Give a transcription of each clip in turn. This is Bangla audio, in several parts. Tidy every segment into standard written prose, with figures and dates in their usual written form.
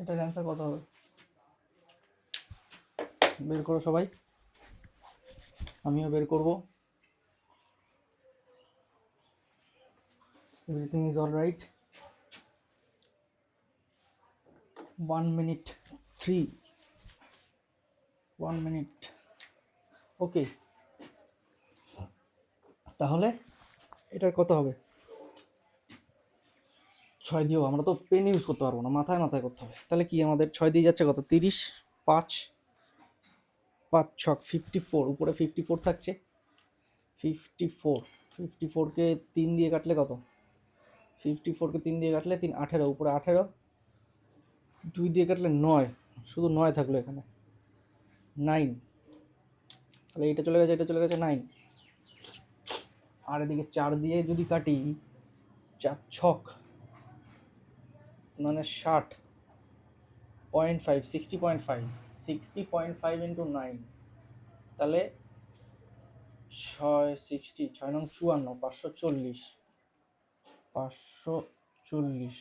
এটার অ্যান্সার কত হবে বের করো সবাই, আমিও বের করব। Everything is all right. 1 minute 3, 1 minute। ওকে, তাহলে এটার কত হবে? 6 দিয়েও আমরা তো পেন ইউজ করতে পারবো না, মাথায় মাথায় করতে হবে। তাহলে কি আমাদের 6 দিয়ে যাচ্ছে কত? 30, 5 5 ছক 54, উপরে 54 থাকছে। 54কে 3 দিয়ে কাটলে কত? 54কে 3 দিয়ে কাটলে 3 18, উপরে 18, 2 দিয়ে কাটলে 9, শুধু 9 থাকলো এখানে, 9। তাহলে এটা চলে গেছে, এটা চলে গেছে 9। আর এদিকে 4 দিয়ে যদি কাটি, 4 ছক মানে 60.5, 60.5, 60.5 ইন্টু 9, তাহলে 6 নং 54, 540, 540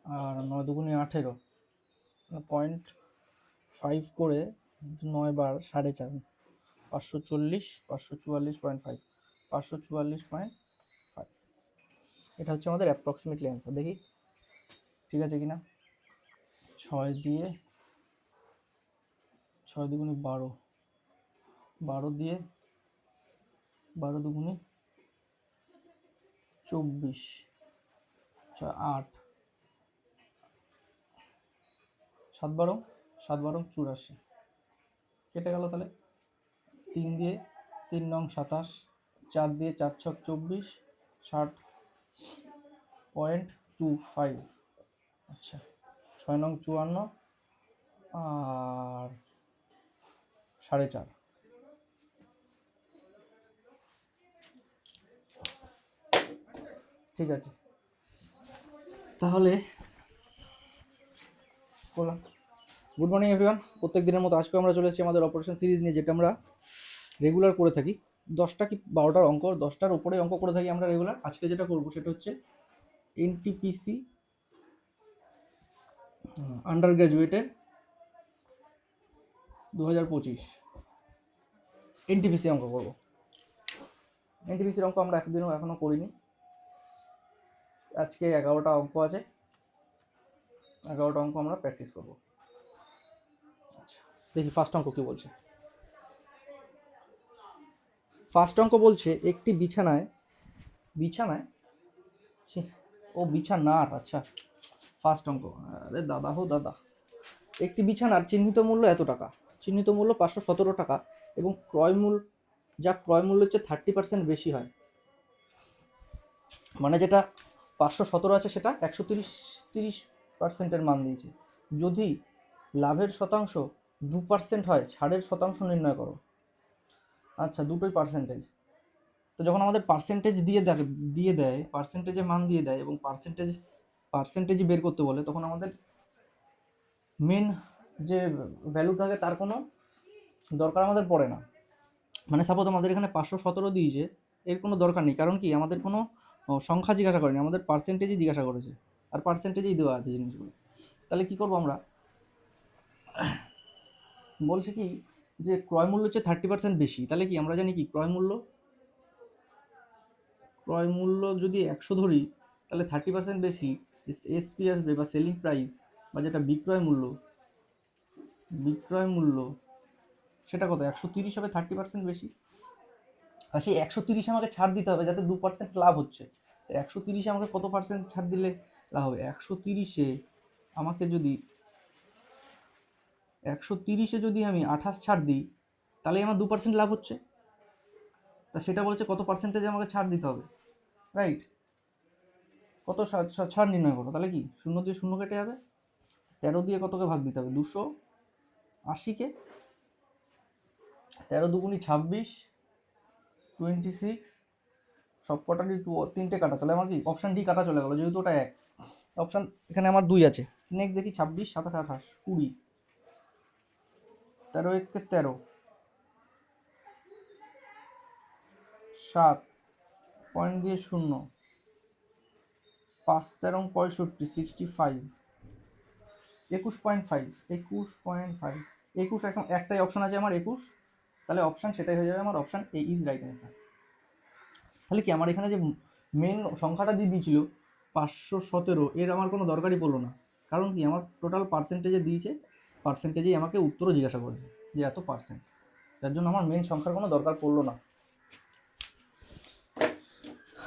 আর 9 দুগুণে 18, 0.5 করে 9 বার 4.5, 540, 544.5, 544.5। এটা হচ্ছে আমাদের অ্যাপ্রক্সিমেটলি অ্যান্সার। দেখি ঠিক আছে কিনা। 6 দিয়ে 6 দুগুণে 12, 12 দিয়ে 12 দুগুণে 24, 8, 7 12, 7 12 84, কেটে গেল। তাহলে 3 দিয়ে 3 নং 27, 4 দিয়ে 4 ছক 24, 60.25। আচ্ছা, 6 নং 54 আর 4.5। ঠিক আছে, তাহলে বললাম গুড মর্নিং এভরিওয়ান। প্রত্যেক দিনের মতো আজকে আমরা চলে এসেছি আমাদের অপারেশন সিরিজ নিয়ে, যেটা আমরা রেগুলার করে থাকি। 10টা কি 12টার অঙ্ক, 10টার উপরে অঙ্ক করে থাকি আমরা রেগুলার। আজকে যেটা করবো সেটা হচ্ছে এনটিপিসি আন্ডার গ্র্যাজুয়েটের 2025 এনটিপিসি অঙ্ক করবো। এনটিপিসির অঙ্ক আমরা একদিনও এখনো করিনি। আজকে 11টা অঙ্ক আছে, 11টা অঙ্ক আমরা প্র্যাকটিস করবো। আচ্ছা, দেখি ফার্স্ট অঙ্ক কি বলছে। ফার্স্ট অঙ্ক বলছে একটি বিছানায় ও বিছানার, আচ্ছা ফার্স্ট অঙ্ক, আরে দাদা হো দাদা। একটি বিছানার চিহ্নিত মূল্য এত টাকা, চিহ্নিত মূল্য 517 টাকা এবং ক্রয় মূল্য হচ্ছে 30% বেশি হয়। মানে যেটা 517 আছে সেটা 130% মান দিয়েছে। যদি লাভের শতাংশ 2% হয়, ছাড়ের শতাংশ নির্ণয় করো। আচ্ছা, দুটোই পার্সেন্টেজ। তো যখন আমাদের পার্সেন্টেজ দিয়ে দেয় পার্সেন্টেজে মান দিয়ে দেয় এবং পার্সেন্টেজই বের করতে বলে, তখন আমাদের মেন যে ভ্যালু থাকে তার কোনো দরকার আমাদের পড়ে না। মানে সাপোজ আমাদের এখানে 517 দিয়েছে, এর কোনো দরকার নেই, কারণ কি আমাদের কোনো সংখ্যা জিজ্ঞাসা করেনি, আমাদের পার্সেন্টেজই জিজ্ঞাসা করেছে, আর পার্সেন্টেজেই দেওয়া আছে জিনিসগুলো। তাহলে কি করবো আমরা, বলছে কি যে ক্রয় মূল্য হচ্ছে 30% বেশি। তাহলে কি আমরা জানি কি ক্রয় মূল্য যদি 100 ধরি, তাহলে 30% বেশি এসপি আসবে বা সেলিং প্রাইস, বা যেটা বিক্রয় মূল্য সেটা কত? 130 হবে, 30% বেশি। আর সেই 130 আমাকে ছাড় দিতে হবে, যাতে 2% লাভ হচ্ছে। 130 আমাকে কত পার্সেন্ট ছাড় দিলে লাভ হবে? 130-এ আমাকে যদি 130-এ যদি আমি 28 ছাড় দিই, তাহলে আমার 2% লাভ হচ্ছে। তা সেটা বলছে কত পার্সেন্টেজে আমাকে ছাড় দিতে হবে, রাইট? কত ছাড় নির্ণয় করো। তাহলে কি 0 দিয়ে 0 কেটে যাবে, 13 দিয়ে কতকে ভাগ দিতে হবে? 280-কে। 13 দুগুণি 26, 26, সব কটারই 3টে কাটা, তাহলে আমার কি অপশান ডি কাটা চলে গেলো, যেহেতু ওটা 1। অপশান এখানে আমার 2 আছে। নেক্সট দেখি 26, 27, 28, 20, 13 1 13, 7 পয়েন্ট দিয়ে 0, 5 13 65, 21.5, 21.5, 21 এখন একটাই অপশান আছে আমার 21, তাহলে অপশান সেটাই হয়ে যাবে আমার option A is right answer. তাহলে কি আমার এখানে যে মেন সংখ্যাটা দিয়ে দিয়েছিল 517, এর আমার কোনো দরকারই পড়লো না, কারণ কি আমার টোটাল পার্সেন্টেজে দিয়েছে, পার্সেন্টেজেই আমাকে উত্তরও জিজ্ঞাসা করেছে যে এত পার্সেন্ট, যার জন্য আমার মেন সংখ্যার কোনো দরকার পড়লো না।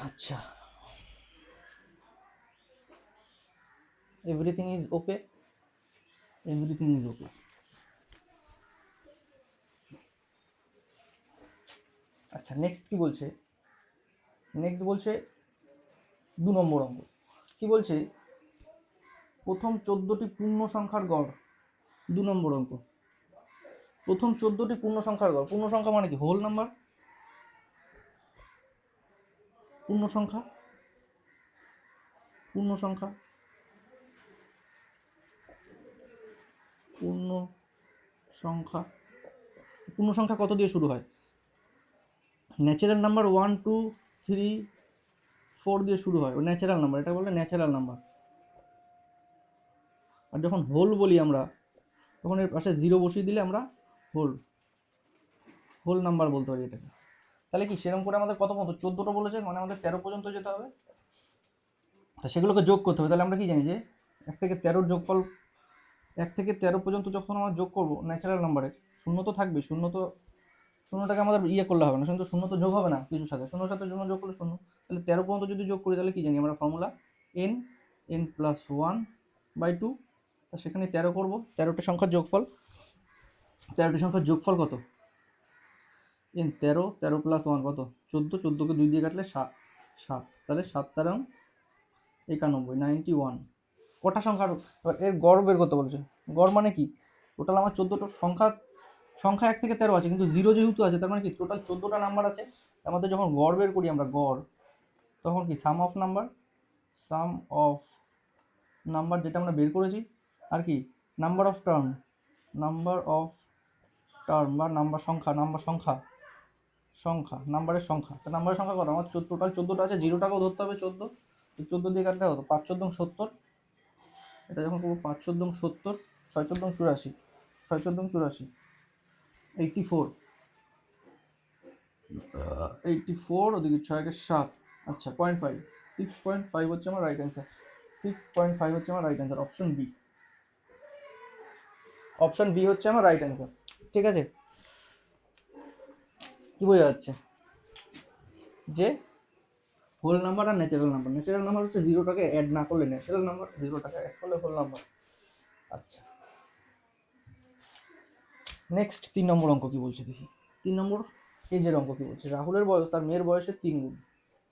আচ্ছা, everything is okay, everything is okay. আচ্ছা, নেক্সট কি বলছে, নেক্সট বলছে 2 নম্বর অঙ্ক। কি বলছে, প্রথম 14টি পূর্ণ সংখ্যার গড়। 2 নম্বর অঙ্ক, প্রথম 14টি পূর্ণ সংখ্যার গড়। পূর্ণ সংখ্যা মানে কি, হোল নাম্বার, পূর্ণ সংখ্যা, পূর্ণ সংখ্যা, পূর্ণ সংখ্যা। পূর্ণ সংখ্যা কত দিয়ে শুরু হয়, ন্যাচারাল নাম্বার 1 2 3 4 দিয়ে শুরু হয়, ও ন্যাচারাল নাম্বার, এটা বলে ন্যাচারাল নাম্বার। আর যখন হোল বলি আমরা, তখন এর পাশে 0 বসিয়ে দিলে আমরা হোল, হোল নাম্বার বলতে পারি এটাকে। তাহলে কি সেরকম করে আমাদের কত পর্যন্ত, 14টা বলেছে, মানে আমাদের 13 পর্যন্ত যেতে হবে, তা সেগুলোকে যোগ করতে হবে। তাহলে আমরা কি জানি যে 1 থেকে 13 যোগফল, 1 থেকে 13 পর্যন্ত যখন আমরা যোগ করবো ন্যাচারাল নাম্বারে, শূন্য তো থাকবে, শূন্য তো, শূন্যটাকে আমাদের ইয়ে করলে হবে না, কিন্তু শূন্য তো যোগ হবে না কিছুর সাথে, শূন্যর সাথে শূন্য যোগ করলে শূন্য। তাহলে 13 পর্যন্ত যদি যোগ করি, তাহলে কি জানি আমরা ফর্মুলা n+1/2, তা সেখানে 13 করবো, 13টি সংখ্যার যোগফল, 13টি সংখ্যার যোগফল কত, n 13, 13 + 1 কত 14, 14কে 2 দিয়ে কাটলে 7, তাহলে 7 13 91, 91। কটা সংখ্যার, এবার এর গড় বের করতে বলেছে। গড় মানে কি, টোটাল আমার 14টা সংখ্যা, সংখ্যা 1 থেকে 13 আছে, কিন্তু 0 যেহেতু আছে, তার মানে কি টোটাল 14টা নাম্বার আছে। আমাদের যখন গড় বের করি আমরা গড়, তখন কি sum of number, sum of number যেটা আমরা বের করেছি, আর কি number of term, number of term বা নাম্বার সংখ্যা, নাম্বার সংখ্যা, সংখ্যা নাম্বারের সংখ্যা। তা নাম্বারের সংখ্যা কত, আমার টোটাল 14টা আছে, 0টাকেও ধরতে হবে 14, তো 14 দিয়ে কাটলে কত, 5 14 70, এটা যখন করবো 5 14 70, 6 14 84, 6 14 84, 84, 84, ওদিকে 6 7, আচ্ছা 0.5, 6.5 হচ্ছে আমার রাইট অ্যান্সার, 6.5 হচ্ছে আমার right answer, option B, option B হচ্ছে আমার রাইট অ্যান্সার। ঠিক আছে, কি বোঝা যাচ্ছে যে হোল নাম্বার আর ন্যাচারাল নাম্বার, ন্যাচারাল নাম্বার হচ্ছে 0টাকে অ্যাড না করলে ন্যাচারাল নাম্বার, 0টাকে অ্যাড করলে হোল নাম্বার। আচ্ছা, নেক্সট 3 নম্বর অঙ্ক কি বলছে দেখি। 3 নম্বর পেজের অঙ্ক কি বলছে, রাহুলের বয়স তার মেয়ের বয়সের 3 গুণ।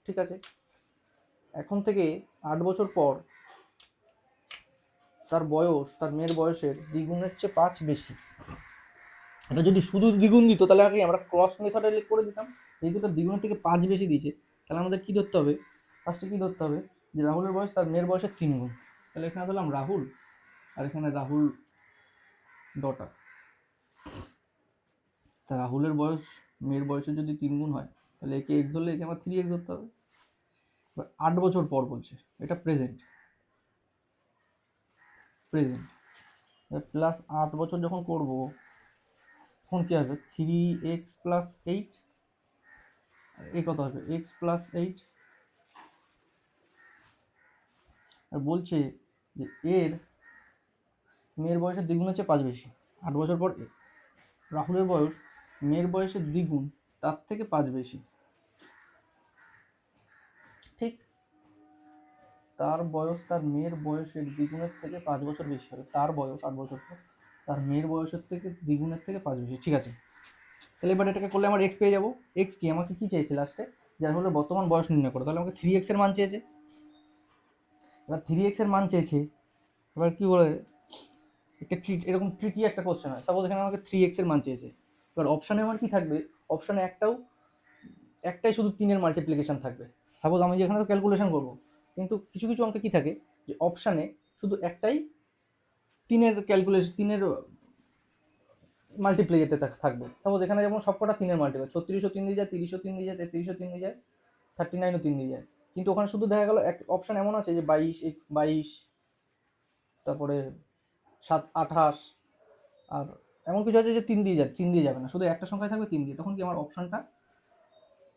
ঠিক আছে, এখন থেকে 8 বছর পর তার বয়স তার মেয়ের বয়সের দ্বিগুণের চেয়ে 5 বেশি। এটা যদি শুধু দ্বিগুণ দিত, তাহলে আগে আমরা ক্রস মেথডে করে দিতাম, যেহেতু এটা দ্বিগুণের থেকে 5 বেশি দিয়েছে, তাহলে আমাদের কি ধরতে হবে, ফার্স্টে কি ধরতে হবে, যে রাহুলের বয়স তার মেয়ের বয়সের 3 গুণ। তাহলে এখানে ধরলাম রাহুল, আর এখানে রাহুল ডটার। তা রাহুলের বয়স মেয়ের বয়সের যদি 3 গুণ হয়, তাহলে একে এক্স ধরলে একে আমার 3x ধরতে হবে। 8 বছর পর বলছে, এটা প্রেজেন্ট, প্রেজেন্ট প্লাস 8 বছর যখন করবো, তখন কি আসবে 3x + 8, এই কত আসবে x + 8। আর বলছে যে এর মেয়ের বয়সের দ্বিগুণের চেয়ে 5 বেশি। 8 বছর পর রাহুলের বয়স মেয়ের বয়সের দ্বিগুণ, তার থেকে 5 বেশি। ঠিক, তার বয়স তার মেয়ের বয়সের দ্বিগুণের থেকে 5 বছর বেশি হবে, তার বয়স 8 বছর পর তার মেয়ের বয়সের থেকে দ্বিগুণের থেকে 5 বেশি। ঠিক আছে, তাহলে এবার এটাকে করলে আমার এক্স পেয়ে যাবো। এক্স কি আমাকে কি চেয়েছে লাস্টে, যার হলো বর্তমান বয়স নির্ণয় করো, তাহলে আমাকে 3x এর মান চেয়েছে। এবার 3x এর মান চেয়েছে, এবার কি বলে একটা এরকম ট্রিকি একটা কোশ্চেন হয়, সাপোজ এখানে আমাকে 3x এর মান চেয়েছে। এবার অপশানে আমার কি থাকবে, অপশানে একটাই শুধু 3-এর মাল্টিপ্লিকেশন থাকবে। সাপোজ আমি যেখানে তো ক্যালকুলেশন করবো, কিন্তু কিছু কিছু অঙ্কে কি থাকে, যে অপশানে শুধু একটাই 3-এর ক্যালকুলেশন, 3-এর মাল্টিপ্লাই যেতে থাকবে। সাপোজ এখানে যেমন সবকটা 3-এর মাল্টিপ্লাই, 36ও 3 দিয়ে যায়, 30ও 3 দিয়ে যায়, 33ও 3 দিয়ে যায়, 39ও 3 দিয়ে যায়। কিন্তু ওখানে শুধু দেখা গেল এক অপশান এমন আছে যে 22, তারপরে 28, আর এমন কিছু আছে যে 3 দিয়ে যাবে, 3 দিয়ে যাবে না, শুধু একটা সংখ্যায় থাকবে 3 দিয়ে, তখন কি আমার অপশনটা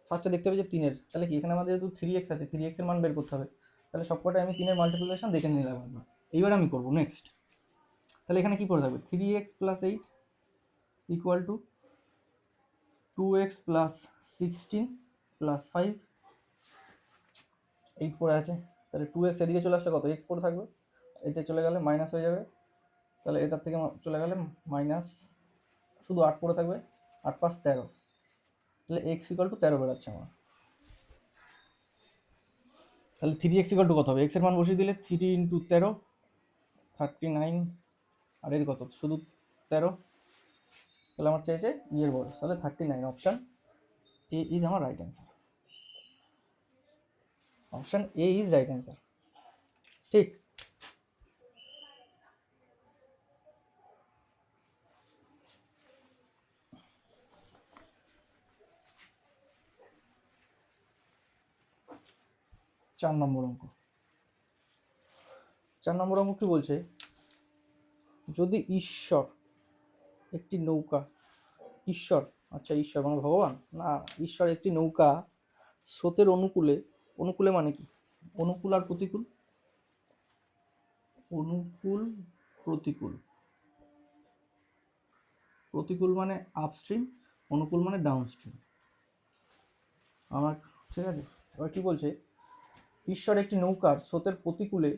ফার্স্টে দেখতে হবে যে 3-এর, তাহলে কি এখানে আমাদের যেহেতু 3x আছে, 3x এর মান বের করতে হবে, তাহলে সবকটাই আমি 3-এর মাল্টিপ্লিকেশন দেখে নিলাম একবার। এইবার আমি করবো নেক্সট, তাহলে এখানে কি করে থাকবে 3x + 8 ইকুয়াল টু 2x + 16 + 5, 8 পড়ে আছে, তাহলে 2x এদিকে চলে আসলে কত, x পড়ে থাকবে, এতে চলে গেলে মাইনাস হয়ে যাবে, তাহলে এটার থেকে চলে গেলে মাইনাস, শুধু 8 পড়ে থাকবে, 8 × 5 = 13, তাহলে x = 13 বেরোচ্ছে আমার। তাহলে 3x = কত হবে, x এর মান বসিয়ে দিলে 3 × 13 39, আর এর কত শুধু 13, তাহলে আমার চাইছে ইয়ের বড়, তাহলে 39, অপশন এ ইজ আমার right answer, option A is right answer, ঠিক। চার নম্বর অঙ্ক, 4 নম্বর অঙ্ক কি বলছে, যদি ঈশ্বর একটি নৌকা, ঈশ্বর, আচ্ছা ঈশ্বর মানে ভগবান না, ঈশ্বর একটি নৌকা স্রোতের অনুকূলে, অনুকূলে মানে কি, অনুকূল আর প্রতিকূল, অনুকূল প্রতিকূল, প্রতিকূল মানে আপস্ট্রিম, অনুকূল মানে ডাউনস্ট্রিম আমার, ঠিক আছে। এবার কি বলছে, ঈশ্বর একটি নৌকার স্রোতের প্রতিকূলে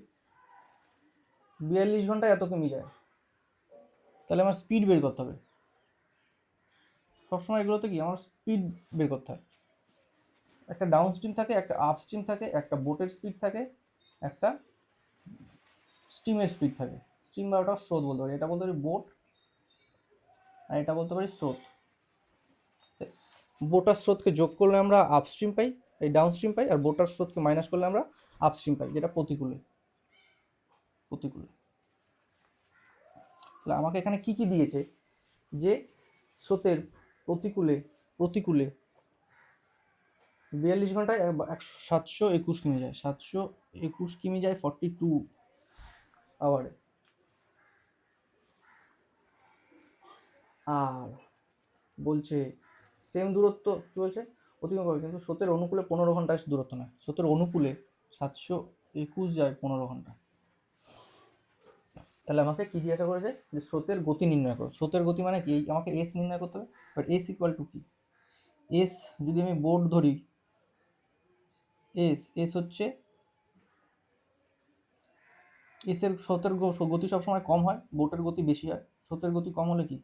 42 ঘন্টায় এত কিমি যায়, তাহলে আমার স্পিড বের করতে হবে, সবসময় এগুলোতে কি আমার স্পিড বের করতে হয়, একটা ডাউন স্ট্রিম থাকে, একটা আপ স্ট্রিম থাকে, একটা বোটের স্পিড থাকে, একটা স্টিমের স্পিড থাকে, স্টিম বা ওটা স্রোত বলতে পারি, এটা বলতে পারি বোট, আর এটা বলতে পারি স্রোত। বোটার স্রোতকে যোগ করলে আমরা আপস্ট্রিম পাই, এই ডাউন স্ট্রিম পাই, আর বোটার স্রোতকে মাইনাস করলে আমরা আপস্ট্রিম পাই, যেটা প্রতিকূলে, প্রতিকূলে। তাহলে আমাকে এখানে কি কি দিয়েছে, যে স্রোতের প্রতিকূলে, প্রতিকূলে 42 ঘন্টায় 721 কিমি যায়, 721 কিমি যায় 42 আওয়ারে, আর বলছে সেম দূরত্ব কি বলছে অতিক্রম করে, কিন্তু স্রোতের অনুকূলে 15 ঘন্টা দূরত্ব নয়, স্রোতের অনুকূলে 721 যায় 15 ঘন্টা। তাহলে আমাকে কি জিজ্ঞাসা করেছে, যে স্রোতের গতি নির্ণয় করো, স্রোতের গতি মানে কি, আমাকে এস নির্ণয় করতে হবে, বাট এস ইকুয়াল টু কি, এস যদি আমি বোর্ড ধরি, এস এস হচ্ছে, এস এর স্রোতের গতি সবসময় কম হয়, বোটের গতি বেশি হয়, স্রোতের গতি কম হলে কি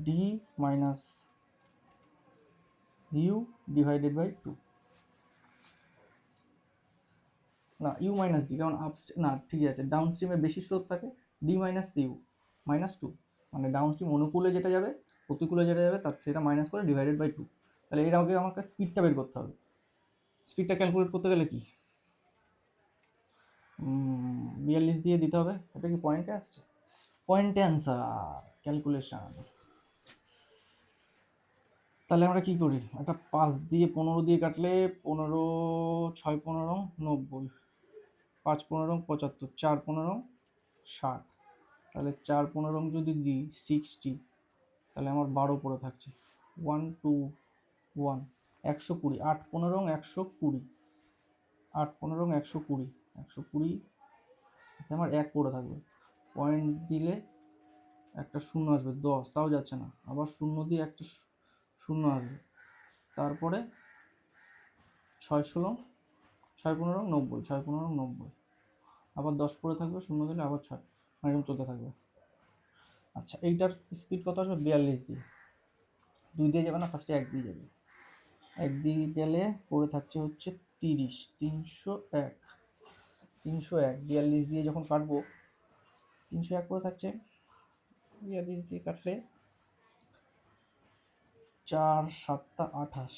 D minus U divided by 2, না ইউ মাইনাস ডি, কারণ আপ, না ঠিক আছে, ডাউন স্ট্রিমে বেশি স্রোত থাকে, ডি মাইনাস ইউ মাইনাস 2, মানে ডাউন স্ট্রিম অনুকূলে যেটা যাবে, প্রতিকূলে যেটা যাবে তার সেটা মাইনাস করে ডিভাইডেড বাই 2, তাহলে এটা আমাকে স্পিডটা বের করতে হবে, স্পিডটা ক্যালকুলেট করতে গেলে কি 42 দিয়ে দিতে হবে, এটা কি পয়েন্টে আসছে, পয়েন্টে অ্যান্সার ক্যালকুলেশন। তাহলে আমরা কি করি, একটা 5 দিয়ে 15 দিয়ে কাটলে 15, 6 15 90, 5 15 75, 4 15 60, তাহলে 4 15 যদি দিই 60, তাহলে আমার 12 পড়ে থাকছে, 1 2 1 120, 8 15 120, 8 15 120, 120, আমার 1 পড়ে থাকবে, পয়েন্ট দিলে একটা শূন্য আসবে 10, তাও যাচ্ছে না, আবার শূন্য দিয়ে একটা শূন্য আসবে, তারপরে 6 16 6 15 90, 6 15 90, আবার 10 পড়ে থাকবে, শূন্য দিলে আবার 6, এরকম চলতে থাকবে। আচ্ছা এইটার স্পিড কত আসবে, 42 দিয়ে, 2 দিয়ে যাবে না, ফার্স্টে 1 দিয়ে যাবে, 1 দিয়ে গেলে পড়ে থাকছে হচ্ছে 30, 301, 301, 42 দিয়ে যখন কাটবো 301 পড়ে থাকছে, 42 দিয়ে কাটলে 4 7 28,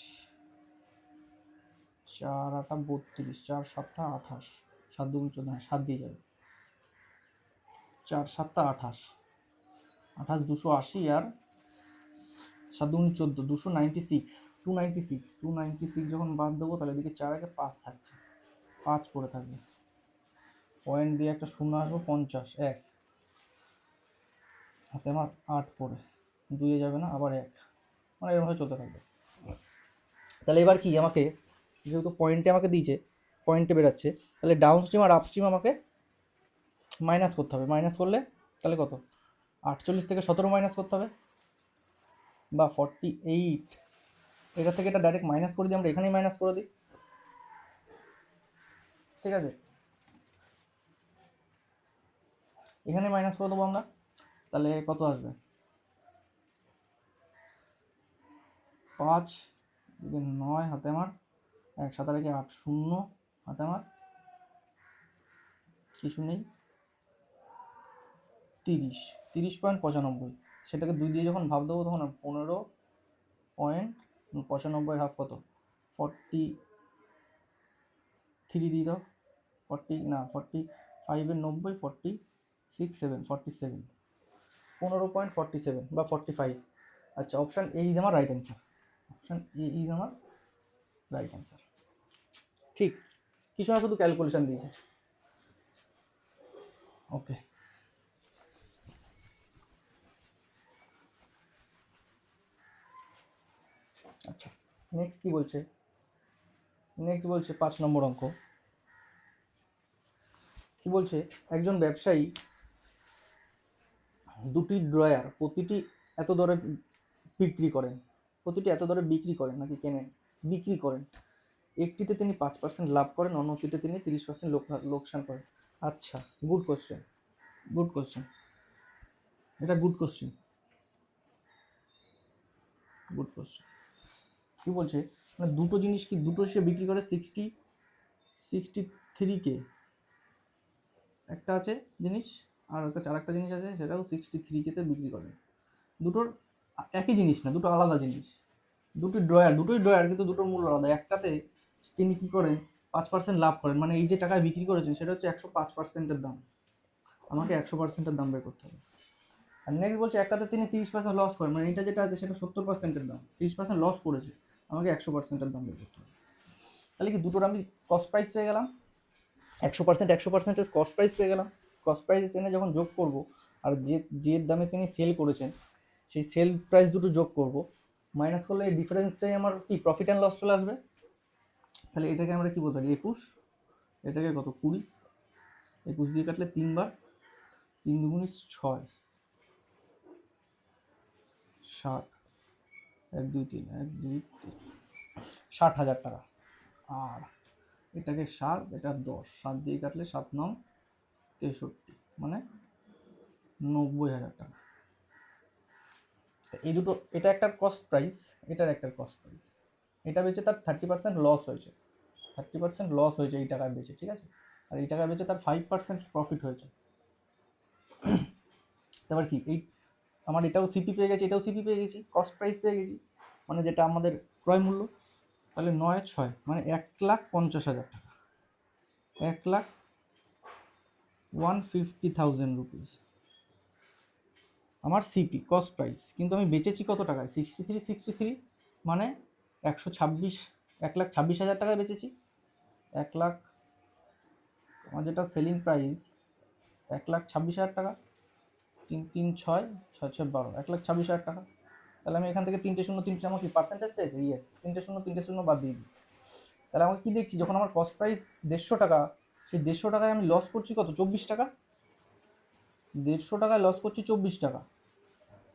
4 8 32, 4 7 28, 7 2 14, 7 দিয়ে যাবে, 4 7 28, 28 280, আর 7 2 14, 296, 296, 296 যখন বাদ দেবো, তাহলে এদিকে 4 আগে 5 থাকছে, 5 পড়ে থাকবে, পয়েন্ট দিয়ে একটা শূন্য আসবো 50, 1, হাতে আমার 8 পড়ে, 2 যাবে না, আবার 1, মানে এরকমভাবে চলতে থাকবে। তাহলে এবার কি, আমাকে যেহেতু পয়েন্টে আমাকে দিয়েছে, পয়েন্টে বেরাচ্ছে, তাহলে ডাউন স্ট্রিম আর আপস্ট্রিম আমাকে মাইনাস করতে হবে। মাইনাস করলে তাহলে কত, 48 থেকে 17 মাইনাস করতে হবে, বা 48, এটা থেকে এটা ডাইরেক্ট মাইনাস করে দিই, আমরা এখানেই মাইনাস করে দিই, ঠিক আছে, এখানে মাইনাস করে দেবো আমরা। তাহলে কত আসবে, 5, 9, হাতে আমার 1, 7 রেখে 8, 0, হাতে আমার কিছু নেই, 30.95, সেটাকে 2 দিয়ে যখন ভাগ দেবো তখন 15.95 হাফ কত, 43 দিয়ে দাও, 40 না 45 90, 46 7, 47, 15.47 বা 45। আচ্ছা, অপশান এ ইজ আমার right answer, option A is আমার রাইট অ্যান্সার। ঠিক, কিছু না, শুধু ক্যালকুলেশন দিয়েছে। ওকে, আচ্ছা নেক্সট কি বলছে, নেক্সট বলছে 5 নম্বর অঙ্ক। কি বলছে, একজন ব্যবসায়ী দুটি ড্রয়ার প্রতিটি এত দরে বিক্রি করেন, প্রতিটি এত দরে বিক্রি করেন নাকি কেনেন, বিক্রি করেন। একটিতে তিনি 5% লাভ করেন, অন্যটিতে তিনি 30% লোকসান করেন। আচ্ছা, গুড কোশ্চেন, গুড কোশ্চেন, এটা গুড কোশ্চেন, গুড কোশ্চেন। কি বলছে, মানে দুটো জিনিস, কি দুটো সে বিক্রি করে 63K, একটা আছে জিনিস, আর আরেকটা জিনিস আছে, সেটাও 63K-তে বিক্রি করে। দুটোর একই জিনিস না, দুটো আলাদা জিনিস, দুটোই ড্রয়ার কিন্তু দুটোর মূল্য আলাদা। একটাতে তিনি কী করেন, 5% লাভ করেন, মানে এই যে টাকায় বিক্রি করেছেন সেটা হচ্ছে 105%-এর দাম, আমাকে 100%-এর দাম বের করতে হবে। আর নেক্সট বলছে একটাতে তিনি 30% লস করেন, মানে এইটা যেটা আছে সেটা 70%-এর দাম, 30% লস করেছে, আমাকে 100%-এর দাম বের করতে হবে। তাহলে কি দুটোর আমি কস্ট প্রাইস পেয়ে গেলাম, 100% কস্ট প্রাইস পেয়ে গেলাম। কস্ট প্রাইস এনে যখন যোগ করব, আর যে দামে তিনি সেল করেছেন সেই সেল প্রাইস দুটো যোগ করব, মাইনাস করলে এই ডিফারেন্সটাই আমার কি প্রফিট অ্যান্ড লস চলে আসবে। তাহলে এটাকে আমরা কি বলতে পারি, 21, এটাকে কত 20, 21 দিয়ে কাটলে 3 বার, 3 দুগুণে 6, 60, 1 2 3, 1 2 3, 60,000 টাকা। আর এটাকে 7, এটা 10, 7 দিয়ে কাটলে 7 9 63, মানে 90,000 টাকা। এই দুটো, এটা একটা কস্ট প্রাইস, এটার একটা কস্ট প্রাইস। এটা বেচে তার 30% লস হয়েছে, 30% লস হয়েছে এই টাকায় বেচে, ঠিক আছে, আর এই টাকায় বেচে তার 5% প্রফিট হয়েছে। তারপর কি, এই আমার এটাও সিপি পেয়ে গেছি, এটাও সিপি পেয়ে গেছি, কস্ট প্রাইস পেয়ে গেছি, মানে যেটা আমাদের ক্রয় মূল্য। তাহলে 9 6, মানে 1,50,000 টাকা, 1,50,000 রুপিস আমার সিপি কস্ট প্রাইস। কিন্তু আমি বেচেছি কত টাকায়, 63, মানে 126, 1,26,000 টাকায় বেচেছি। 1,00,000, আমার যেটা সেলিং প্রাইস 1,26,000 টাকা, 3 3 6 6 6 12, 1,26,000 টাকা। তাহলে আমি এখান থেকে 3টে শূন্য, 3টে আমার কি পার্সেন্টেজ চাইছে, ইয়েস, 3টে শূন্য বাদ দিয়ে দিই। তাহলে আমাকে কি দেখছি, যখন আমার কস্ট প্রাইস 150 টাকা, সেই 150 টাকায় আমি লস করছি কত, 24 টাকা, 150 টাকায় লস করছি 24 টাকা।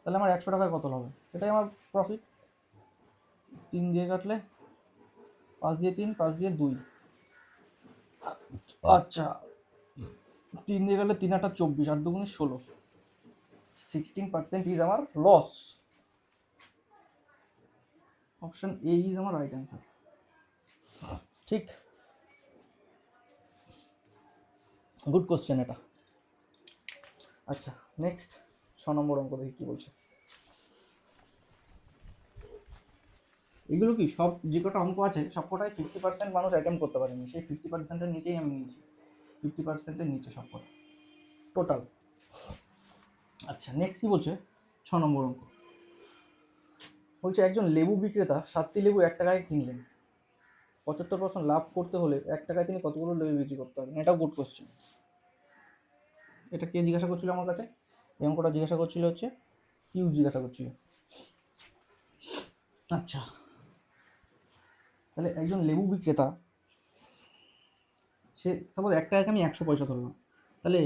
তাহলে আমার 100 টাকায় কত হবে, এটাই আমার প্রফিট। 3 দিয়ে কাটলে 5 দিয়ে 3, 5 দিয়ে 2, আচ্ছা 3 দিয়ে কাটলে 3 8 24, 8 দুগুণে 16, 16% ইজ আমার লস। অপশন এ ইজ আমার রাইট অ্যান্সার। ঠিক, গুড কোশ্চেন এটা। আচ্ছা নেক্সট 6 নম্বর অঙ্ক দেখি কি বলছে। এগুলো কি সব যে কটা অঙ্ক আছে সব কটাই 50% মানুষ অ্যাটেম্প করতে পারেনি, সেই 50%-এর নিচেই আমি নিয়েছি, 50%-এর নিচে সব কটা টোটাল। আচ্ছা নেক্সট কি বলছে, 6 নম্বর অঙ্ক বলছে একজন লেবু বিক্রেতা 7টি লেবু 1 টাকায় কিনলেন, 75% লাভ করতে হলে 1 টাকায় তিনি কতগুলো লেবু বিক্রি করতে পারবেন। এটাও গুড কোশ্চেন। এটা কে জিজ্ঞাসা করছিল আমার কাছে, এই অঙ্কটা জিজ্ঞাসা করছিল হচ্ছে কিউ জিজ্ঞাসা করছিল। আচ্ছা, তাহলে একজন লেবু বিক্রেতা, সে সাপোজ একটা আমি 100 পয়সা ধরলাম, তাহলে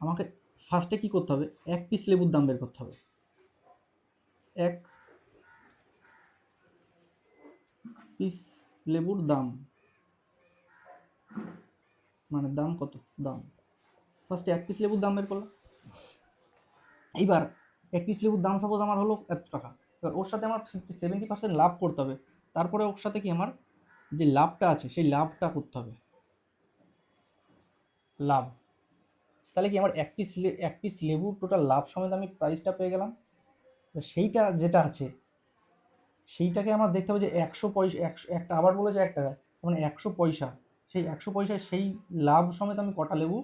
আমাকে ফার্স্টে কি করতে হবে, এক পিস লেবুর দাম বের করতে হবে। এক পিস লেবুর দাম মানে দাম কত, দাম ফার্স্টে এক পিস লেবুর দাম বের করলাম। এইবার এক পিস লেবুর দাম সাপোজ আমার হলো এত টাকা, এবার ওর সাথে আমার 70% লাভ করতে হবে, তারপরে ওর সাথে কি আমার যে লাভটা আছে সেই লাভটা করতে হবে, লাভ। তাহলে কি আমার এক পিস লেবুর টোটাল লাভ সমেত আমি প্রাইসটা পেয়ে গেলাম। সেইটা যেটা আছে সেইটাকে আমার দেখতে হবে যে 100 পয়সা, একটা আবার বলেছে 1 টাকা, মানে 100 পয়সা, সেই 100 পয়সায় সেই লাভ সমেত আমি কটা লেবু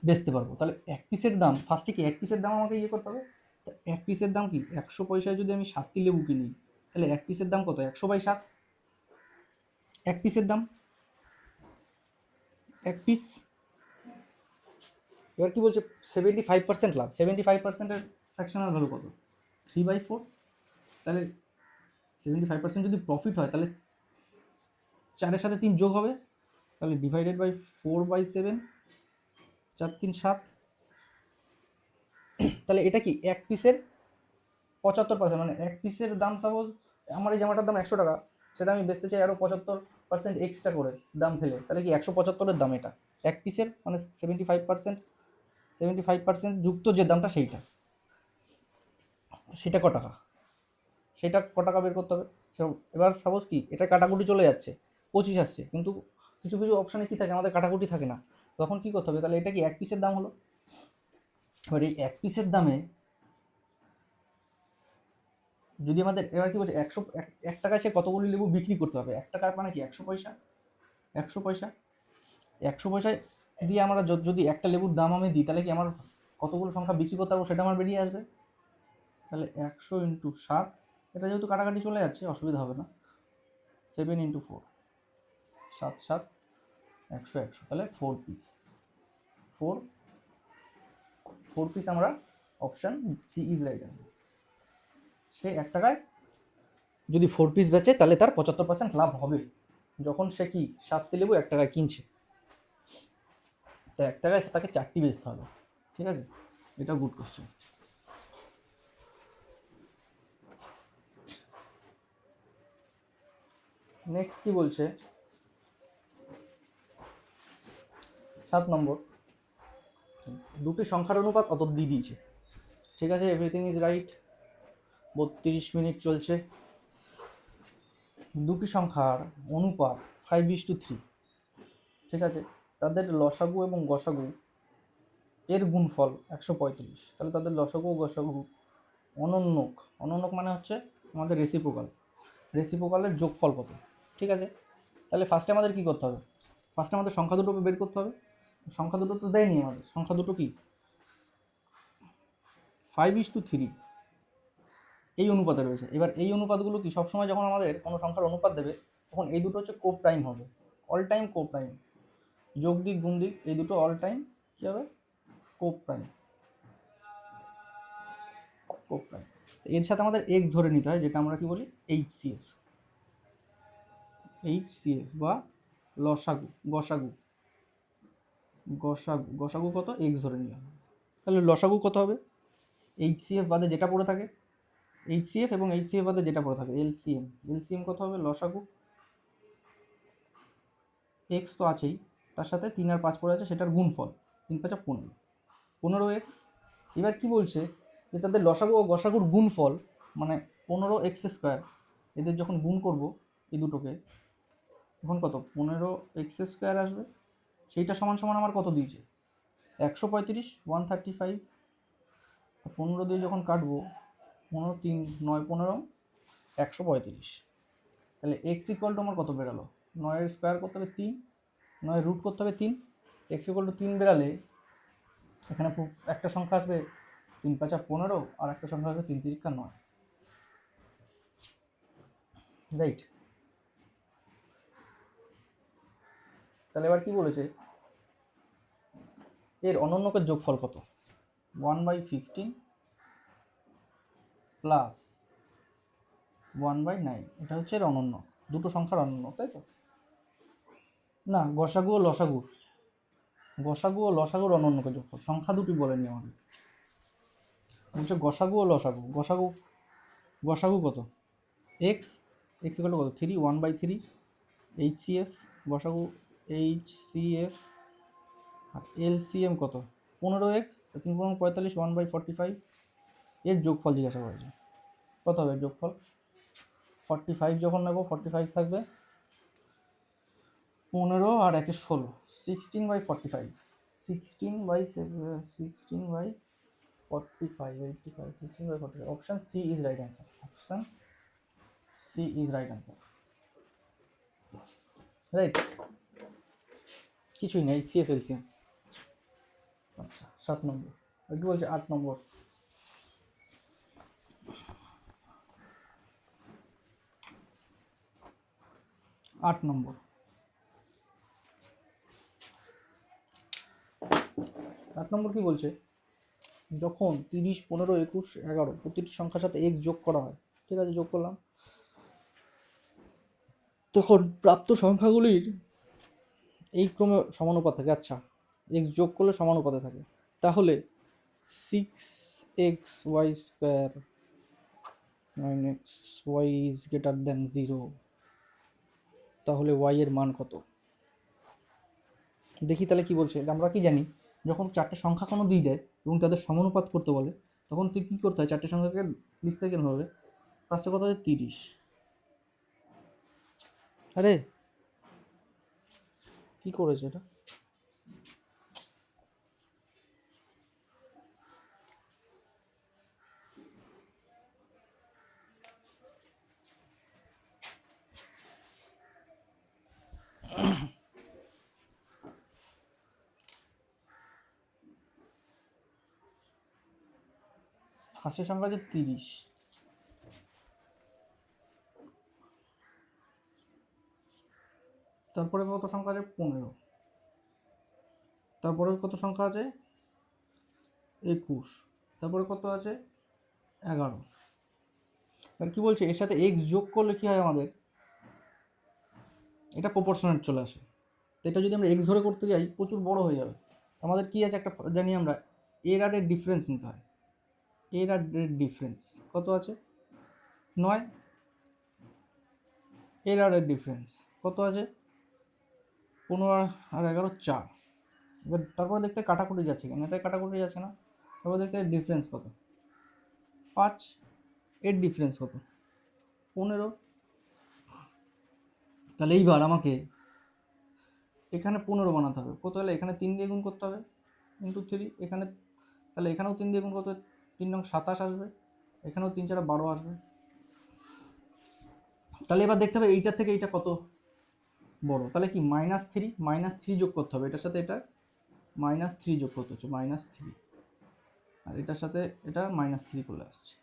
বেচতে পারবো। তাহলে এক পিসের দাম ফার্স্টে কি এক পিসের দাম আমাকে ইয়ে করতে হবে। এক পিসের দাম কি 100 পয়সায় যদি আমি 7টি লেবু কিনি, তাহলে এক পিসের দাম কত, 100/7, এক পিসের দাম এক পিস। এবার কি বলছে 75% লাভ, 75%-এর ফ্র্যাকশনাল ভ্যালু কত, 3/4। তাহলে 75% যদি প্রফিট হয় তাহলে 4-এর সাথে 3 যোগ হবে, তাহলে ডিভাইডেড বাই 4/7, 4×3=7। তাহলে এটা কি এক পিসের 75%, মানে এক পিসের দাম সাপোজ আমার এই জামাটার দাম 100 টাকা, সেটা আমি বেচতে চাই আরও 75% এক্সট্রা করে দাম ফেলে, তাহলে কি 175-এর দাম এটা এক পিসের, মানে 75% যুক্ত যে দামটা সেইটা, সেটা ক টাকা, সেটা ক টাকা বের করতে হবে। এবার সাপোজ কি এটা কাটাকুটি চলে যাচ্ছে, 25 আসছে, কিন্তু কিছু কিছু অপশানে কী থাকে, আমাদের কাটাকুটি থাকে না, তখন কী করতে হবে, তাহলে এটা কি এক পিসের দাম হলো। এবার এই এক পিসের দামে যদি আমাদের, এবার কি বলছে 1 টাকায় সে কতগুলি লেবু বিক্রি করতে হবে, 1 টাকার মানে কি 100 পয়সা, 100 পয়সা, 100 পয়সায় দিয়ে আমরা যদি একটা লেবুর দাম আমি দিই, তাহলে কি আমার কতগুলো সংখ্যা বিক্রি করতে পারবো সেটা আমার বেরিয়ে আসবে। তাহলে 100×7, এটা যেহেতু কাটাকাটি চলে যাচ্ছে অসুবিধা হবে না, 7×4, 7×7=100, তাহলে 4 পিস, 4 পিস আমরা অপশান সি ইজ রাইট। সে 1 টাকায় যদি 4 পিস বেচে তাহলে তার 75% লাভ হবে, যখন সে কি 7টি লেবু 1 টাকায় কিনছে, তাই 1 টাকায় তাকে 4টি বেচতে হবে। ঠিক আছে, এটা গুড কোশ্চেন। নেক্সট কি বলছে 7 নম্বর, দুটি সংখ্যার অনুপাত অত দিয়ে দিয়েছে। ঠিক আছে, এভরিথিং ইজ রাইট, 32 মিনিট চলছে। দুটি সংখ্যার অনুপাত 5:3, ঠিক আছে, তাদের লসাগু এবং গসাগু এর গুণফল 135, তাহলে তাদের লসাগু ও গসাগু অনন্যক, অনন্যক মানে হচ্ছে আমাদের রেসিপ্রোকালের যোগফল কত। ঠিক আছে, তাহলে ফার্স্টে আমাদের কী করতে হবে, ফার্স্টে আমাদের সংখ্যা দুটো বের করতে হবে। সংখ্যা দুটো তো দেয়নি আমাদের, সংখ্যা দুটো কি 5:3 এই অনুপাতে রয়েছে। এবার এই অনুপাতগুলো কি সবসময় যখন আমাদের কোনো সংখ্যার অনুপাত দেবে তখন এই দুটো হচ্ছে কোপ্রাইম হবে, অল টাইম কোপ্রাইম, যোগ দিক গুণ দিক এই দুটো অল টাইম কী হবে, কোপ্রাইম। এর সাথে আমাদের এক্স ধরে নিতে হয়, যেটা আমরা কি বলি HCF, বা লসাগু, গসাগু কত, এক্স ধরে নিলাম। তাহলে লসাগু কত হবে, HCF বাদে যেটা পড়ে থাকে, HCF এবং HCF বাদে যেটা পড়ে থাকে এলসিএম কত হবে, লসাগু এক্স তো আছেই, তার সাথে 3 আর 5 পড়ে আছে, সেটার গুণফল 3×5=15, 15x। এবার কি বলছে যে তাদের লসাগু ও গসাগুর গুণফল মানে 15x², এদের যখন গুণ করব এই দুটোকে তখন কত 15x² আসবে, সেইটা সমান সমান আমার কত দিয়েছে 135, 135, 15 দিয়ে যখন কাটবো 15 3 9 15 135, তাহলে এক্স ইকুয়াল টু আমার কত বেরালো, 9-এর স্কোয়ার করতে হবে 3, 9-এর রুট করতে হবে 3, এক্স ইকুয়াল টু 3 বেরালে এখানে একটা সংখ্যা আসবে 3×5=15, আর একটা সংখ্যা আসবে 3×3=9, রাইট। তাহলে এবার কি বলেছে এর অনন্যকের যোগফল কত, 1/15 প্লাস 1/9, এটা হচ্ছে এর অনন্য, দুটো সংখ্যার অনন্য, তাই তো? না, গসাগু ও লসাগুর অনন্যকে যোগফল, সংখ্যা দুটি বলেনি আমাকে, বলছে গসাগু ও লসাগু। গসাগু কত? এক্স ইকুয়াল টু কত? 3, 1/3 HCF, গসাগু HCF। আর LCM কত? 15x, 3×45, 1/45, এর যোগফল জিজ্ঞাসা করেছে। কত হবে যোগফল? 45 যখন নেব, 45 থাকবে 15 আর 1 16, 16/45, 16/45, option C is right answer. Option C is right answer, right, কিছুই নেই, HCF LCM। আচ্ছা 7 নম্বর, একটু বলছে 8 নম্বর। 8 নম্বর, 8 নম্বর কি বলছে? যখন 30, 15, 21, 11 প্রতিটি সংখ্যার সাথে x যোগ করা হয়, ঠিক আছে, যোগ করলাম, তখন প্রাপ্ত সংখ্যাগুলির এই ক্রমে সমানুপাত থাকে। আচ্ছা, x যোগ করলে সমানুপাতে থাকে, তাহলে 6xy² 9xy is greater than 0, তাহলে y এর মান কত? দেখি তাহলে কি বলছে। আমরা কি জানি, যখন চারটে সংখ্যা কোনো দিয়ে দেয় এবং তাদের সমানুপাত করতে বলে, তখন তুই কী করতে হয়? চারটে সংখ্যাকে লিখতে কেন হবে? ফার্স্টে কত হয়? 30। আরে কি করেছে এটা? ফার্স্টের সংখ্যা আছে 30, তারপরে কত সংখ্যা আছে? 15, তারপরে কত সংখ্যা আছে? 21, তারপরে কত আছে? 11। আর কি বলছে, এর সাথে x যোগ করলে কি হয় আমাদের? এটা প্রপোর্শনেট চলে আসে। তো এটা যদি আমরা x ধরে করতে যাই, প্রচুর বড় হয়ে যাবে। আমাদের কি আছে? একটা জানি আমরা, এর আর এর ডিফারেন্স নিতে হয়। এর আর এর ডিফারেন্স কত আছে? 9। এর আর এর ডিফারেন্স কত আছে? 15 আর 11 4। এবার তারপরে দেখতে কাটাকুটি যাচ্ছে কেন? এটা কাটাকুটি যাচ্ছে না। তারপর দেখতে ডিফারেন্স কত? 5। এর ডিফারেন্স কত? 15। তাহলে এইবার আমাকে এখানে 15 বানাতে হবে। কত হলে? এখানে 3 দিয়ে গুণ করতে হবে, ইন্টু 3। এখানে তাহলে এখানেও 3 দিয়ে গুণ করতে হবে, 3 নং 27 আসবে, এখানেও 3 4 12 আসবে। তাহলে এবার দেখতে হবে এইটার থেকে এইটা কত বড়। তাহলে কি -3 যোগ করতে হবে, এটার সাথে এটা -3 যোগ করতে হচ্ছে, -3, আর এটার সাথে এটা -3 করলে আসছে,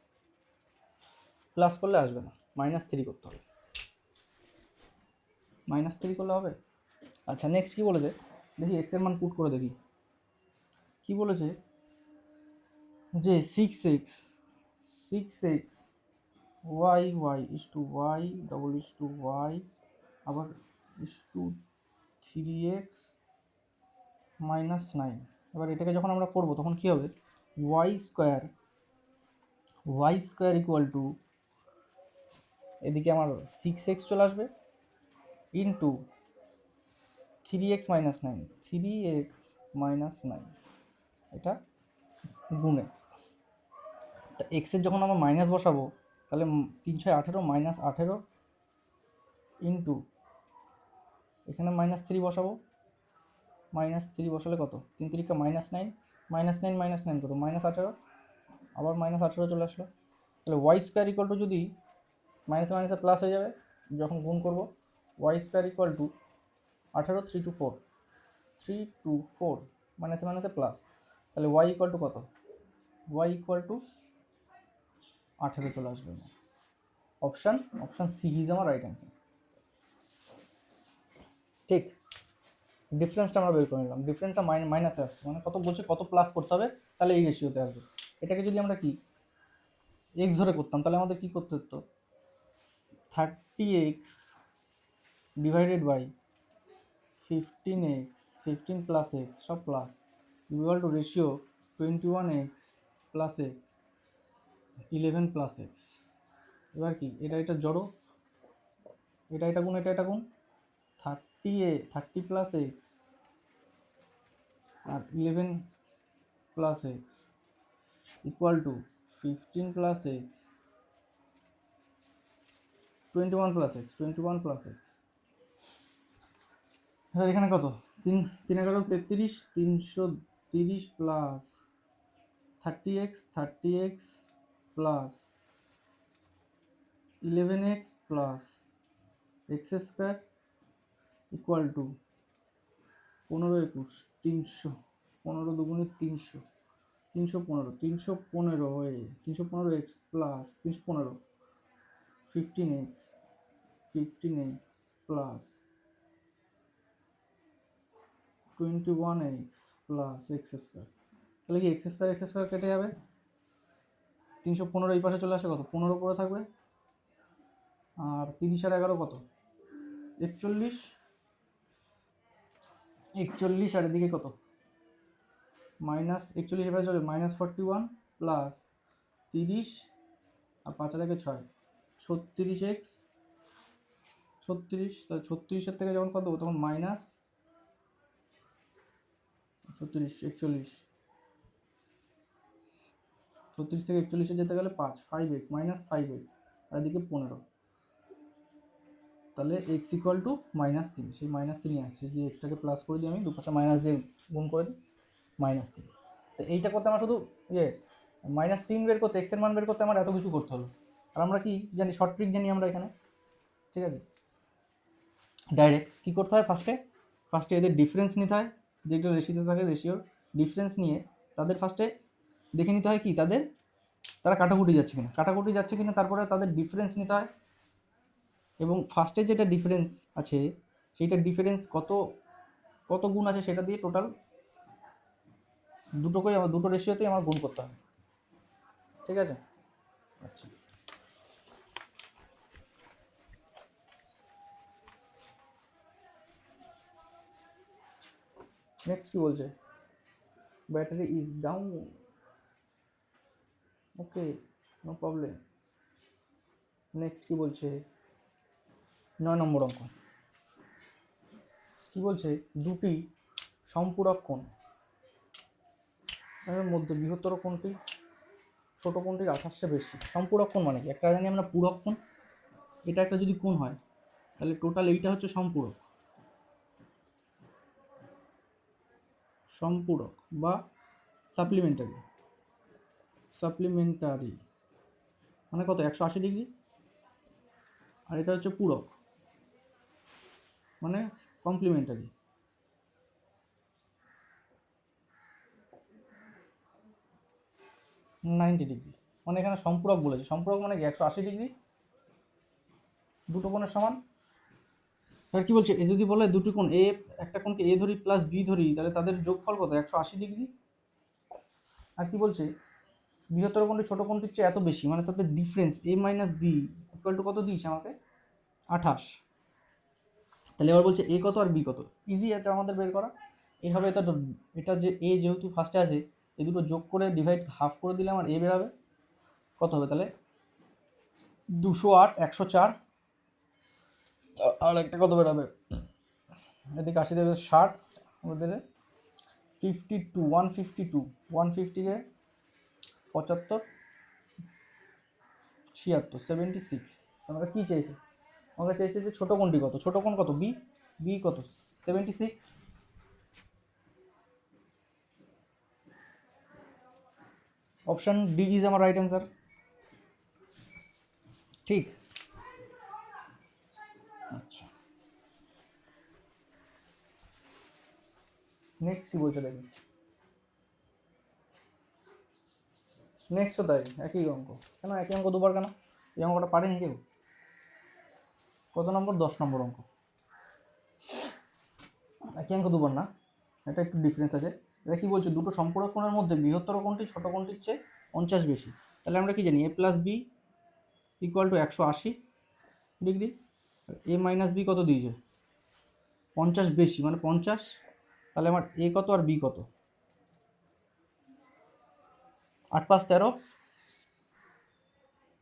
প্লাস করলে আসবে না, -3 করতে হবে। -3 করলে হবে। আচ্ছা নেক্সট কি বলেছে দেখি, এক্স এর মান পুট করে দেখি কি বলেছে, যে 6x y is to y double is to y আবার is to 3x -9। এবার এটাকে যখন আমরা করব তখন কি হবে? y স্কোয়ার ইকুয়াল টু, এদিকে আমার 6x চলে আসবে, ইন্টু 3x -9, এটা গুণে। এক্সের যখন আমরা মাইনাস বসাবো, তাহলে 3 6 18 -18 ইন্টু এখানে -3 বসাবো, -3 বসালে কত? 3 3 -9, -9 কত? -18, আবার -18 চলে আসলো। তাহলে ওয়াই স্কোয়ার ইকুয়াল টু, যদি মাইনাসে মাইনাসে প্লাস হয়ে যাবে যখন গুণ করবো, Y square equal to 18, 3 to 4, মাইনাসে মাইনাসে প্লাস, তাহলে ওয়াই ইকুয়াল টু কত? ওয়াই ইকুয়াল টু 18 চলে আসবে। অপশান সি ইজ আমার রাইট অ্যান্সার, ঠিক। ডিফারেন্সটা আমরা বের করে নিলাম, ডিফারেন্সটা মাইনাসে আসছে, মানে কত বলছে, কত প্লাস করতে হবে, তাহলে এই রেশিওতে আসবে। এটাকে যদি আমরা কি এক্স ধরে করতাম, তাহলে আমাদের কি করতে হতো, 30x divided by 15x, 15 plus x, সব plus, equal to ratio 21x plus x 11 plus x. এবার কি এটা জড়ো, এটা গুণ, এটা গুণ, 30 প্লাস এক্স আর 11 plus x equal to 15 plus x 21 plus x, 21 plus x. এবার এখানে কত, 3×11 = 33, 330 plus 30x plus 11x plus x square equal to 15×21 300, 15 দুগুণে 300, 315, 315x plus 315 15x plus 21x plus x square. তাহলে কি এক্স স্কোয়ার কেটে যাবে, 315 এই পাশে চলে আসে, কত 15 পরে থাকবে, আর 30 আর 11 কত 41, 41 আর এদিকে কত মাইনাস 41 এর পাশে চলে -41 প্লাস 30 আর 5 আর 6, 36x, 36, তাহলে 36-এর থেকে যখন কত দেবো তখন মাইনাস 36, 41, 36 থেকে 41-এ যেতে গেলে 5x মাইনাস 5x আর এদিকে 15, তাহলে x ইকুয়াল টু -3, সেই -3 আসছে, যে এক্সটাকে প্লাস করে দিই আমি, দুপাশে মাইনাস দিয়ে গুণ করে দিই, -3। তো এইটা করতে আমার শুধু -3 বের করতে, এক্স এর মান বের করতে আমার এত কিছু করতে হলো। আর আমরা কি জানি, শর্ট ট্রিক জানি আমরা এখানে, ঠিক আছে। ডাইরেক্ট কী করতে হয়, ফার্স্টে এদের ডিফারেন্স নিতে হয়, যেগুলো রেশিওতে থাকে রেশিওর ডিফারেন্স নিয়ে তাদের ফার্স্টে দেখে নিতে হয় কি তারা কাটাকুটি যাচ্ছে কিনা, তারপরে তাদের ডিফারেন্স নিতে হয়, এবং ফার্স্টে যেটা ডিফারেন্স আছে সেইটা ডিফারেন্স কত গুণ আছে সেটা দিয়ে টোটাল দুটো রেশিওতেই আমার গুণ করতে হবে, ঠিক আছে। আচ্ছা, নেক্সট কি বলছে, battery is down, okay no problem. Next কি বলছে, 9 নম্বর অঙ্ক কি বলছে, দুটি সম্পূরক কোণ এর মধ্যে বৃহত্তর কোণটি ছোট কোণটির 28 বেশি। সম্পূরক কোণ মানে কি, একটা জানি আমরা পূরক কোণ, এটা একটা যদি কোণ হয় তাহলে টোটাল এইটা হচ্ছে সম্পূরক বা সাপ্লিমেন্টারি মানে কত 180 ডিগ্রি, আর এটা হচ্ছে পূরক মানে কমপ্লিমেন্টারি, নাইনটি ডিগ্রি। মানে এখানে সম্পূরক বলেছে, সম্পূরক মানে কি 180 ডিগ্রি, দুটো কোণের সমান। এবার কি বলছে, এ যদি বলে দুটি কোণ এ, একটা কোণকে এ ধরি প্লাস বি ধরি, তাহলে তাদের যোগফল কত 180 ডিগ্রি। আর কি বলছে, বৃহত্তর কোণটি ছোট কোণটির চেয়ে এত বেশি, মানে তাদের difference A minus B equal to কত দিয়েছে আমাকে 28। তাহলে এবার বলছে এ কত আর বি কত, ইজি এটা আমাদের বের করা। এইভাবে এটা যে এ যেহেতু ফার্স্টে আছে, এই দুটো যোগ করে ডিভাইড হাফ করে দিলে আমার এ বেরাবে, কত হবে তাহলে 208, 104, আর একটা কত বেরাবে এদিকে 80 দেবে 60, ওদের 52, 152, 150-কে 75, 76, 76। আমরা কী চেয়েছে, আমাকে চাইছে যে ছোটো কোণটি কত, ছোটো কোণ কত বি কত 76। অপশন ডি ইজ আমার রাইট অ্যান্সার, ঠিক। আচ্ছা, নেক্সট কি বলছে দেখি, নেক্সটও তাই একই অঙ্ক, কেন একই অঙ্ক দুবার কেন, এই অঙ্কটা পারেনি কেউ, কত নম্বর 10 নম্বর অঙ্ক। একই অঙ্ক দুবার না, এটা একটু ডিফারেন্স আছে। এটা কি বলছে, দুটো সম্পূরক কোণের মধ্যে বৃহত্তর কোণটি ছোট কোণটির চেয়ে 50 বেশি। তাহলে আমরা কি জানি, A plus B equal to 180 degree, A minus B কত দিয়েছে, 50 বেশি মানে 50। তাহলে আমার এ কত আর বি কত, 8 5 13,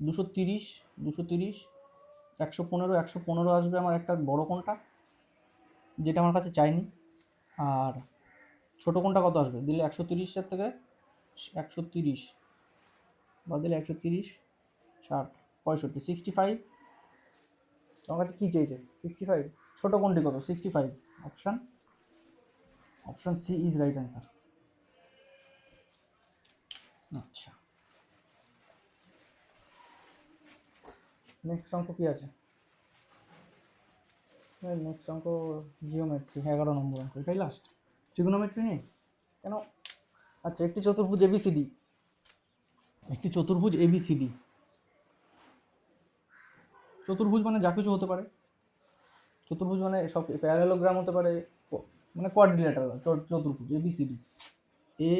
230, 230, 115, 115 আসবে আমার একটা বড় কোণটা, যেটা আমার কাছে চাইনি। আর ছোট কোণটা কত আসবে দিলে, 130-এর থেকে 130 বা দিলে 130, 60, 65, 65। আমার কাছে কী চেয়েছে, 65। ছোট কোণটি কত, 65। Option C is right answer. আচ্ছা, নেক্সট অঙ্ক কী আছে, নেক্সট অঙ্ক জিওমেট্রি, 11 নম্বর অঙ্ক, এটাই লাস্ট। ট্রিগোনোমেট্রি নেই কেন? আচ্ছা, একটি চতুর্ভুজ এবিসিডি, একটি চতুর্ভুজ এবিসিডি, চতুর্ভুজ মানে যা কিছু হতে পারে, চতুর্ভুজ মানে সব, প্যারালেলোগ্রাম হতে পারে, মানে কোয়াড্রিল্যাটারাল চতুর্ভুজ ABCD, A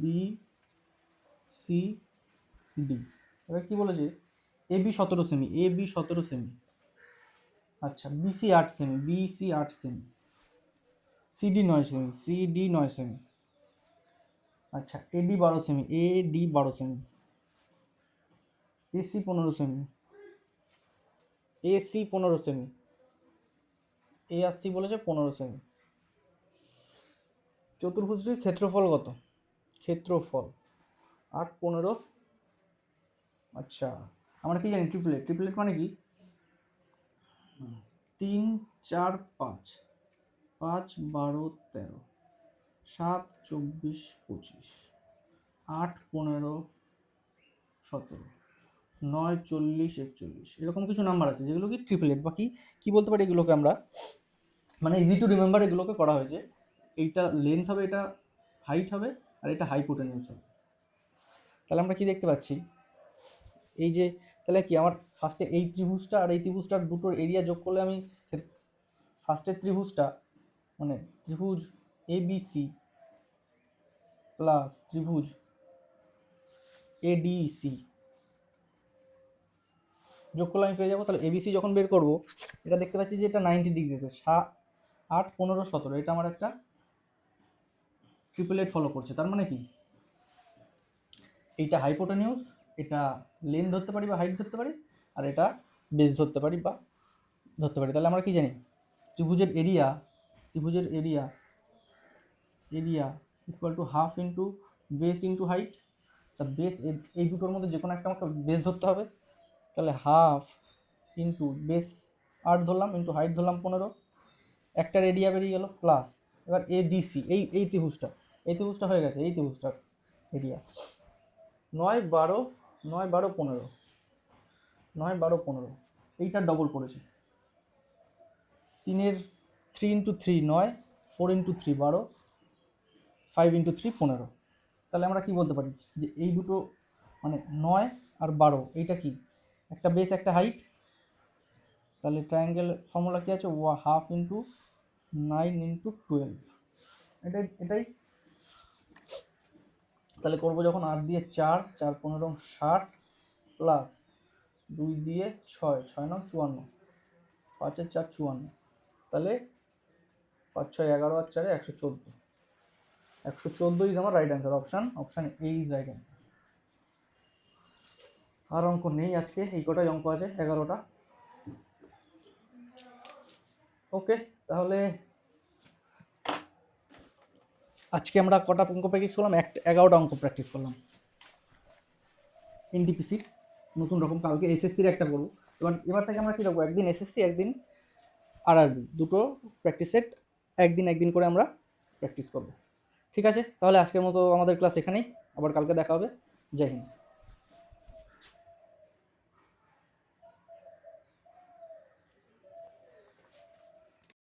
B C D. এবার কী বলেছে, এ বি 17 সেমি, এ বি 17 সেমি, আচ্ছা বিসি 8 সেমি, বিসি 8 সেমি, সিডি 9 সেমি, সিডি 9 সেমি, আচ্ছা এডি 12 সেমি, এডি 12 সেমি, এসি 15 সেমি, এসি 15 সেমি, এ আর সি বলেছে 15 সেমি। চতুর্ভুজটির ক্ষেত্রফল কত, ক্ষেত্রফল 8 15, আচ্ছা আমরা কি জানি, ট্রিপলেট, ট্রিপলেট মানে কি, 3 4 5, 5 12 13, 7 24 25, 8 15 17, 9 40 41, এরকম কিছু নাম্বার আছে যেগুলো কি ট্রিপলেট। বা কি বলতে পারি এগুলোকে আমরা, মানে ইজি টু রিমেম্বার এগুলোকে করা হয়েছে। এইটা লেন্থ হবে, এটা হাইট হবে, আর এটা হাইপোটেনিউজ হবে। তাহলে আমরা কি দেখতে পাচ্ছি, এই যে তাহলে কি আমার ফার্স্টে এই ত্রিভুজটা আর এই ত্রিভুজটার দুটোর এরিয়া যোগ করলে আমি ফার্স্টের ত্রিভুজটা, মানে ত্রিভুজ এবিসি প্লাস ত্রিভুজ এডিসি যোগ করলে আমি পেয়ে যাবো। তাহলে এবিসি যখন বের করবো, এটা দেখতে পাচ্ছি যে এটা 90 ডিগ্রিতে, 8 15 17, এটা আমার একটা ট্রিপলেট ফলো করছে। তার মানে কি, এইটা হাইপোটেনিউজ, এটা লেন্থ ধরতে পারি বা হাইট ধরতে পারি, আর এটা বেস ধরতে পারি বা ধরতে পারি। তাহলে আমরা কি জানি, ত্রিভুজের এরিয়া, ত্রিভুজের area, area equal to half into base into height. তা বেস, এই দুটোর মধ্যে যে কোনো একটা আমাকে বেস ধরতে হবে। তাহলে হাফ ইন্টু বেস 8 ধরলাম, ইন্টু হাইট ধরলাম 15, একটার এরিয়া বেরিয়ে গেল, প্লাস এবার এডিসি, এই ত্রিভুজটা হয়ে গেছে, এই ত্রিভুজটার এরিয়া 9 12, 9 12 15, 9 12 15, এইটার ডবল পড়েছে, 3 ইন্টু 3 9, 4 ইন্টু 3 12, 5 ইন্টু 3 15। তাহলে আমরা কি বলতে পারি যে এই দুটো মানে 9 আর 12, এইটা কি একটা বেস একটা হাইট। তাহলে ট্রায়াঙ্গেল ফর্মুলা কি আছে, হাফ ইন্টু 9 ইন্টু 12, এটাই। তাহলে করবো যখন 8 দিয়ে 4, 4 15 60, প্লাস 2 দিয়ে 6, 6 9 54, 5 4 54, তাহলে 5 6 11 আর 4 114, 114 ইজ আমার right answer. Option A is right answer. আর অঙ্ক নেই আজকে, এই কটাই অঙ্ক আছে, 11টা। ওকে, তাহলে আজকে আমরা কটা অঙ্ক প্র্যাকটিস করলাম, 11টা অঙ্ক প্র্যাকটিস করলাম এনটিপিসির, নতুন রকম। কালকে এসএসসির একটা করবো। এবার থেকে আমরা কী রাখবো, একদিন এসএসসি একদিন আরআরবি, দুটো প্র্যাকটিস সেট একদিন করে আমরা প্র্যাকটিস করবো। ঠিক আছে, তাহলে আজকের মতো আমাদের ক্লাস এখানেই, আবার কালকে দেখা হবে। জয় হিন্দ।